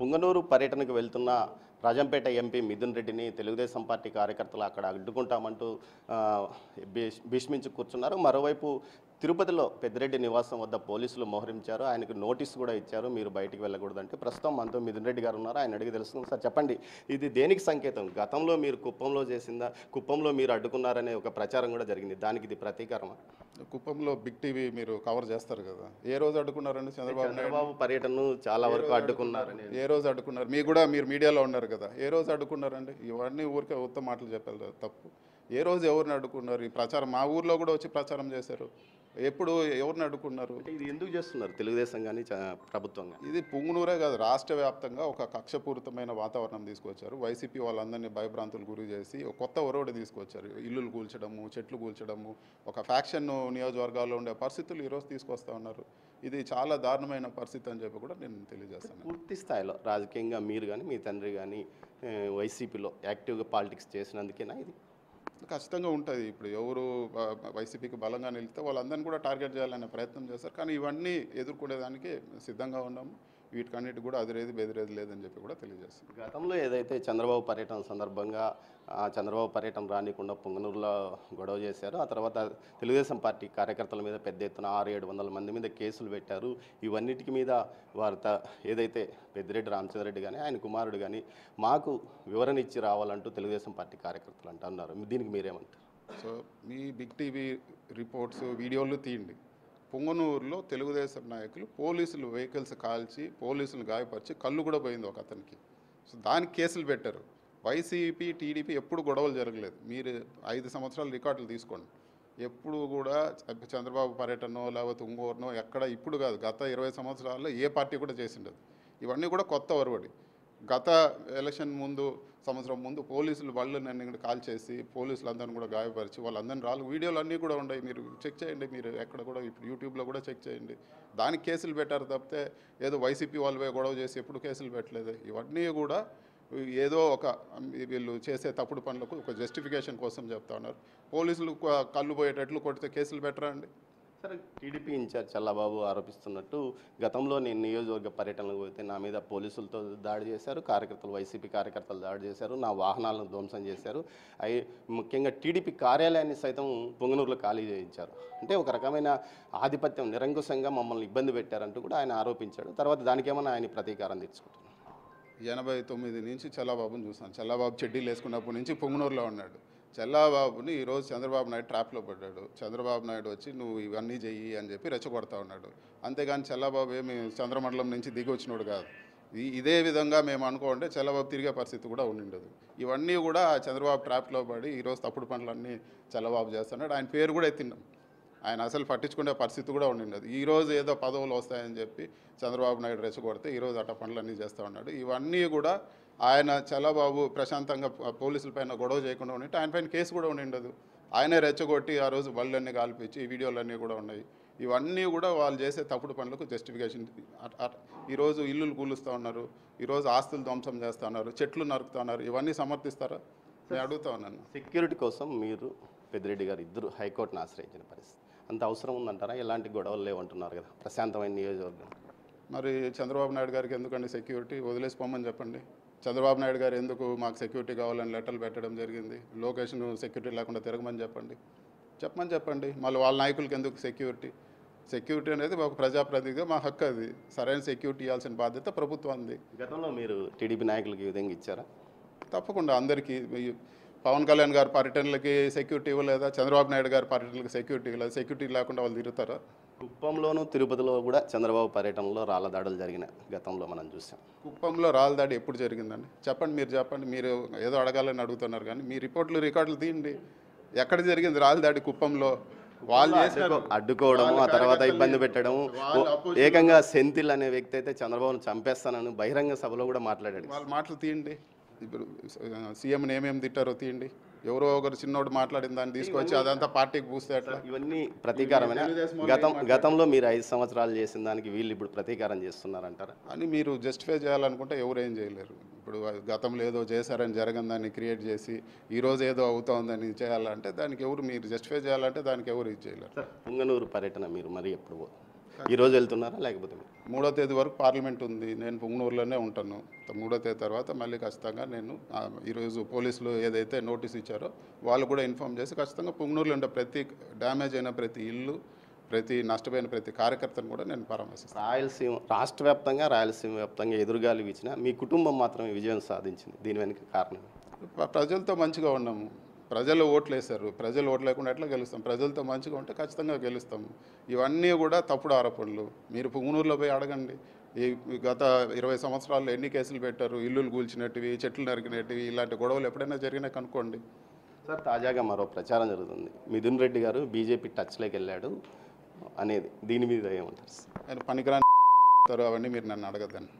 పుంగనూరు పర్యటనకు వెళ్తున్న రాజంపేట ఎంపీ మిథున్ రెడ్డిని తెలుగుదేశం పార్టీ కార్యకర్తలు అక్కడ అడ్డుకుంటామంటూ ఆ, భీష్మించి కూర్చున్నారు. మరోవైపు తిరుపతిలో పెద్దిరెడ్డి నివాసం వద్ద పోలీసులు మోహరించారు. ఆయనకు నోటీసు కూడా ఇచ్చారు, మీరు బయటికి వెళ్ళకూడదంటే. ప్రస్తుతం మనతో మిథున్ రెడ్డి గారు ఉన్నారు, ఆయన అడిగి తెలుస్తుంది. సార్ చెప్పండి, ఇది దేనికి సంకేతం? గతంలో మీరు కుప్పంలో చేసిందా, కుప్పంలో మీరు అడ్డుకున్నారనే ఒక ప్రచారం కూడా జరిగింది, దానికి ఇది ప్రతీకారమా? కుప్పంలో బిగ్ టీవీ మీరు కవర్ చేస్తారు కదా, ఏ రోజు అడ్డుకున్నారండి చంద్రబాబు పర్యటనను చాలా వరకు అడ్డుకున్నారని? ఏ రోజు అడ్డుకున్నారు? మీరు కూడా మీరు మీడియాలో ఉన్నారు కదా, ఏ రోజు అడ్డుకున్నారండి? ఇవన్నీ ఊరికే ఉత్తమ మాటలు చెప్పారు తప్పు. ఏ రోజు ఎవరిని అడ్డుకున్నారు? ఈ ప్రచారం మా ఊర్లో కూడా వచ్చి ప్రచారం చేశారు. ఎప్పుడు ఎవరిని అడ్డుకున్నారు? ఇది ఎందుకు చేస్తున్నారు తెలుగుదేశం కానీ ప్రభుత్వం కానీ? ఇది పుంగునూరే కాదు, రాష్ట్ర వ్యాప్తంగా ఒక కక్షపూరితమైన వాతావరణం తీసుకొచ్చారు. వైసీపీ వాళ్ళందరినీ భయభ్రాంతులు గురి చేసి ఒక కొత్త ఒరవడి తీసుకొచ్చారు. ఇల్లులు కూల్చడము, చెట్లు కూల్చడము, ఒక ఫ్యాక్షన్ నియోజకవర్గాల్లో ఉండే పరిస్థితులు ఈరోజు తీసుకొస్తా ఉన్నారు. ఇది చాలా దారుణమైన పరిస్థితి అని చెప్పి కూడా నేను తెలియజేస్తాను. పూర్తి స్థాయిలో రాజకీయంగా మీరు కానీ మీ తండ్రి కానీ వైసీపీలో యాక్టివ్గా పాలిటిక్స్ చేసినందుకేనా ఇది? ఖచ్చితంగా ఉంటుంది. ఇప్పుడు ఎవరు వైసీపీకి బలంగా నిలిస్తే వాళ్ళందరినీ కూడా టార్గెట్ చేయాలనే ప్రయత్నం చేస్తారు. కానీ ఇవన్నీ ఎదుర్కొనేదానికి సిద్ధంగా ఉన్నాము. వీటికన్నిటి కూడా అదిరేది బెదిరేది లేదని చెప్పి కూడా తెలియజేస్తాం. గతంలో ఏదైతే చంద్రబాబు పర్యటన సందర్భంగా చంద్రబాబు పర్యటన రానికుండా పుంగనూరులో గొడవ చేశారు, ఆ తర్వాత తెలుగుదేశం పార్టీ కార్యకర్తల మీద పెద్ద ఎత్తున 600-700 మంది మీద కేసులు పెట్టారు. ఇవన్నిటికి మీద వారు ఏదైతే పెద్దిరెడ్డి రామచంద్రరెడ్డి కానీ ఆయన కుమారుడు కానీ మాకు వివరణ ఇచ్చి రావాలంటూ తెలుగుదేశం పార్టీ కార్యకర్తలు అంటున్నారు. దీనికి మీరేమంటారు? సో మీ బిగ్ టీవీ రిపోర్ట్స్ వీడియోలు తీయండి. పుంగనూరులో తెలుగుదేశం నాయకులు పోలీసులు వెహికల్స్ కాల్చి పోలీసులు గాయపరిచి కళ్ళు కూడా పోయింది ఒక అతనికి. సో దానికి కేసులు పెట్టారు. వైసీపీ టీడీపీ ఎప్పుడు గొడవలు జరగలేదు. మీరు 5 సంవత్సరాల రికార్డులు తీసుకోండి, ఎప్పుడు కూడా చంద్రబాబు పర్యటనో లేకపోతే ఇంకోరినో ఎక్కడ ఇప్పుడు కాదు, గత 20 సంవత్సరాల్లో ఏ పార్టీ కూడా చేసిండదు. ఇవన్నీ కూడా కొత్త ఒరవడి. గత ఎలక్షన్ ముందు సంవత్సరం ముందు పోలీసులు వాళ్ళని కాల్ చేసి పోలీసులందరినీ కూడా గాయపరిచి వాళ్ళందరినీ వీడియోలు అన్నీ కూడా ఉన్నాయి, మీరు చెక్ చేయండి. మీరు ఎక్కడ కూడా ఇప్పుడు యూట్యూబ్లో కూడా చెక్ చేయండి. దానికి కేసులు పెట్టారు తప్పితే ఏదో వైసీపీ వాళ్ళవే గొడవ చేసి ఎప్పుడు కేసులు పెట్టలేదు. ఇవన్నీ కూడా ఏదో ఒక వీళ్ళు చేసే తప్పుడు పనులకు ఒక జస్టిఫికేషన్ కోసం చెప్తా ఉన్నారు. పోలీసులు కళ్ళు పోయేటట్లు కొడితే కేసులు పెట్టరా అండి? సరే, టీడీపీ ఇన్ఛార్జ్ చల్లబాబు ఆరోపిస్తున్నట్టు గతంలో నేను నియోజకవర్గ పర్యటనకు పోతే నా మీద పోలీసులతో దాడి చేశారు, కార్యకర్తలు వైసీపీ కార్యకర్తలు దాడి చేశారు, నా వాహనాలను ధ్వంసం చేశారు, ముఖ్యంగా టీడీపీ కార్యాలయాన్ని సైతం పుంగనూరులో ఖాళీ చేయించారు. అంటే ఒక రకమైన ఆధిపత్యం, నిరంకుశంగా మమ్మల్ని ఇబ్బంది పెట్టారంటూ కూడా ఆయన ఆరోపించాడు. తర్వాత దానికేమన్నా ఆయన ప్రతీకారం తీర్చుకుంటున్నారు. 89 నుంచి చల్లాబాబుని చూసాను. చల్లాబాబు చెడ్డీలు వేసుకున్నప్పటి నుంచి పుంగనూరులో ఉన్నాడు. చల్లాబాబుని ఈరోజు చంద్రబాబు నాయుడు ట్రాప్లో పడ్డాడు. చంద్రబాబు నాయుడు వచ్చి నువ్వు ఇవన్నీ చెయ్యి అని చెప్పి రెచ్చగొడతా ఉన్నాడు. అంతేగాని చల్లాబాబు ఏమి చంద్రమండలం నుంచి దిగి వచ్చినోడు కాదు. ఇదే విధంగా మేము అనుకోండి చల్లాబాబు తిరిగే పరిస్థితి కూడా ఉండిండదు. ఇవన్నీ కూడా చంద్రబాబు ట్రాప్లో పడి ఈరోజు తప్పుడు పనులన్నీ చల్లబాబు చేస్తున్నాడు. ఆయన పేరు కూడా ఎత్తిన్నాం. ఆయన అసలు పట్టించుకునే పరిస్థితి కూడా ఉండిండదు. ఈరోజు ఏదో పదవులు వస్తాయని చెప్పి చంద్రబాబు నాయుడు రెచ్చగొడితే ఈరోజు అట్ట పనులన్నీ చేస్తూ ఉన్నాడు. ఇవన్నీ కూడా ఆయన చల్లబాబు ప్రశాంతంగా పోలీసుల పైన గొడవ చేయకుండా ఉండింటే ఆయన పైన కేసు కూడా ఉండిండదు. ఆయనే రెచ్చగొట్టి ఆ రోజు బళ్ళన్నీ కాల్పించి ఈ వీడియోలన్నీ కూడా ఉన్నాయి. ఇవన్నీ కూడా వాళ్ళు చేసే తప్పుడు పనులకు జస్టిఫికేషన్. ఈరోజు ఇల్లులు కూలుస్తూ ఉన్నారు, ఈరోజు ఆస్తులు ధ్వంసం చేస్తూ ఉన్నారు, చెట్లు నరుకుతూ ఉన్నారు. ఇవన్నీ సమర్థిస్తారా? నేను అడుగుతా ఉన్నాను. సెక్యూరిటీ కోసం మీరు పెద్దిరెడ్డి గారు ఇద్దరు హైకోర్టును ఆశ్రయించిన పరిస్థితి అంత అవసరం ఉందంటారా? ఎలాంటి గొడవలు లేవంటున్నారు కదా, ప్రశాంతమైన నియోజకవర్గం. మరి చంద్రబాబు నాయుడు గారికి ఎందుకండి సెక్యూరిటీ? వదిలేసిపోమని చెప్పండి. చంద్రబాబు నాయుడు గారు ఎందుకు మాకు సెక్యూరిటీ కావాలని లెటర్లు పెట్టడం జరిగింది? లొకేషన్ సెక్యూరిటీ లేకుండా తిరగమని చెప్పండి. మళ్ళీ వాళ్ళ నాయకులకి ఎందుకు సెక్యూరిటీ? సెక్యూరిటీ అనేది ఒక ప్రజాప్రతినిధిగా మా హక్కు. అది సరైన సెక్యూరిటీ ఇవ్వాల్సిన బాధ్యత ప్రభుత్వానికి. గతంలో మీరు టీడీపీ నాయకులకి ఈ విధంగా ఇచ్చారా? తప్పకుండా. అందరికీ పవన్ కళ్యాణ్ గారి పర్యటనలకి సెక్యూరిటీ ఇవ్వలేదా? చంద్రబాబు నాయుడు గారి పర్యటనలకు సెక్యూరిటీ ఇవ్వలేదు. సెక్యూరిటీ లేకుండా వాళ్ళు తిరుగుతారా? కుప్పంలోను తిరుపతిలో కూడా చంద్రబాబు పర్యటనలో రాళ్ల దాడులు జరిగిన గతంలో మనం చూసాం. కుప్పంలో రాళ్ళ దాడి ఎప్పుడు జరిగిందండి? చెప్పండి. మీరు చెప్పండి. మీరు ఏదో అడగాలని అడుగుతున్నారు కానీ మీ రికార్డులు తీయండి. ఎక్కడ జరిగింది రాళ్ళ దాడి? కుప్పంలో వాళ్ళు అడ్డుకోవడం, ఆ తర్వాత ఇబ్బంది పెట్టడం. ఏకంగా సెంథిల్ అనే వ్యక్తి అయితే చంద్రబాబును చంపేస్తానని బహిరంగ సభలో కూడా మాట్లాడాడు. వాళ్ళ మాటలు తీయండి. ఇప్పుడు సీఎంని ఏమేమి తిట్టారో తీయండి. ఎవరో ఒకరు చిన్నోడు మాట్లాడిన దాన్ని తీసుకొచ్చి అదంతా పార్టీకి పూస్తే అట్లా. ఇవన్నీ ప్రతీకారమైన గతంలో మీరు 5 సంవత్సరాలు చేసిన దానికి వీళ్ళు ఇప్పుడు ప్రతీకారం చేస్తున్నారంటారా అని మీరు జస్టిఫై చేయాలనుకుంటే ఎవరు ఏం చేయలేరు. ఇప్పుడు గతంలో ఏదో చేశారని జరగని దాన్ని క్రియేట్ చేసి ఈరోజు ఏదో అవుతుందని చేయాలంటే దానికి ఎవరు, మీరు జస్టిఫై చేయాలంటే దానికి ఎవరు ఇది చేయలేరు. పుంగనూరు పర్యటన మీరు మరి ఎప్పుడు ఈరోజు వెళ్తున్నారా లేకపోతే మీరు? 3వ తేదీ వరకు పార్లమెంట్ ఉంది. నేను పుంగనూరులోనే ఉంటాను. 3వ తేదీ తర్వాత మళ్ళీ ఖచ్చితంగా నేను ఈరోజు పోలీసులు ఏదైతే నోటీస్ ఇచ్చారో వాళ్ళు కూడా ఇన్ఫామ్ చేసి ఖచ్చితంగా పుంగనూరులో ఉండే ప్రతి డ్యామేజ్ అయిన ప్రతి ఇల్లు, ప్రతి నష్టపోయిన ప్రతి కార్యకర్తను కూడా నేను పరామర్శిస్తాను. రాయలసీమ రాష్ట్ర వ్యాప్తంగా, రాయలసీమ వ్యాప్తంగా ఎదురుగాలి వీచిన మీ కుటుంబం మాత్రమే విజయం సాధించింది. దీని వెనుక కారణం? ప్రజలతో మంచిగా ఉన్నాము. ప్రజలు ఓట్లు వేశారు. ప్రజలు ఓట్లు లేకుండా ఎట్లా గెలుస్తాం? ప్రజలతో మంచిగా ఉంటే ఖచ్చితంగా గెలుస్తాము. ఇవన్నీ కూడా తప్పుడు ఆరోపణలు. మీరు పుంగనూరులో పోయి అడగండి. ఈ గత 20 సంవత్సరాల్లో ఎన్ని కేసులు పెట్టారు? ఇల్లులు కూల్చినట్టువి, చెట్లు నరికినట్టువి, ఇలాంటి గొడవలు ఎప్పుడైనా జరిగినా కనుక్కోండి. సార్, తాజాగా మరో ప్రచారం జరుగుతుంది. మిథున్ రెడ్డి గారు బీజేపీ టచ్లోకి వెళ్ళాడు అనేది. దీని మీద ఏమంటారు? ఆయన పనికిరాని అవన్నీ మీరు నన్ను అడగద్దండి.